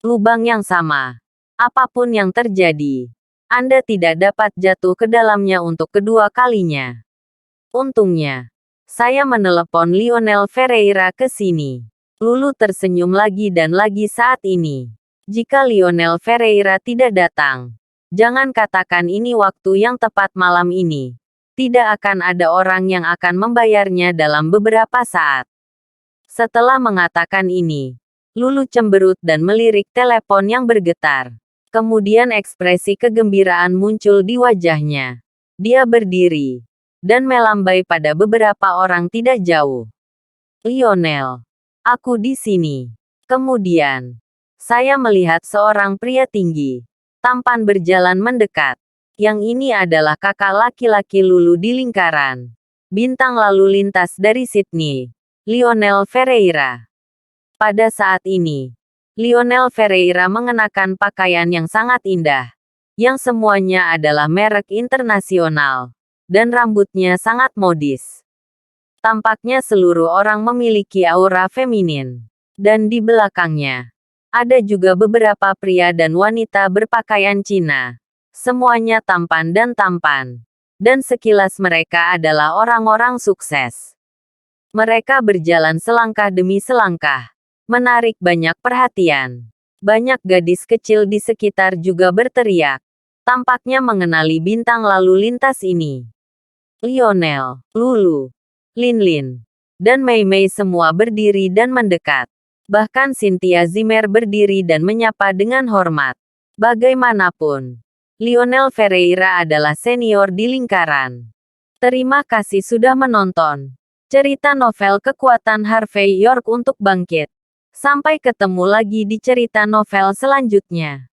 Lubang yang sama. Apapun yang terjadi, Anda tidak dapat jatuh ke dalamnya untuk kedua kalinya. Untungnya, saya menelepon Lionel Ferreira ke sini. Lulu tersenyum lagi dan lagi saat ini. Jika Lionel Ferreira tidak datang, jangan katakan ini waktu yang tepat malam ini. Tidak akan ada orang yang akan membayarnya dalam beberapa saat. Setelah mengatakan ini, Lulu cemberut dan melirik telepon yang bergetar. Kemudian ekspresi kegembiraan muncul di wajahnya. Dia berdiri dan melambai pada beberapa orang tidak jauh. "Lionel, aku di sini." Kemudian, saya melihat seorang pria tinggi, tampan berjalan mendekat. Yang ini adalah kakak laki-laki Lulu di lingkaran. Bintang lalu lintas dari Sydney, Lionel Ferreira. Pada saat ini, Lionel Ferreira mengenakan pakaian yang sangat indah, yang semuanya adalah merek internasional, dan rambutnya sangat modis. Tampaknya seluruh orang memiliki aura feminin. Dan di belakangnya, ada juga beberapa pria dan wanita berpakaian Cina. Semuanya tampan dan tampan. Dan sekilas mereka adalah orang-orang sukses. Mereka berjalan selangkah demi selangkah, menarik banyak perhatian. Banyak gadis kecil di sekitar juga berteriak. Tampaknya mengenali bintang lalu lintas ini. Lionel, Lulu, Lin, dan Mei semua berdiri dan mendekat. Bahkan Cynthia Zimmer berdiri dan menyapa dengan hormat. Bagaimanapun, Lionel Ferreira adalah senior di lingkaran. Terima kasih sudah menonton cerita novel Kekuatan Harvey York untuk Bangkit. Sampai ketemu lagi di cerita novel selanjutnya.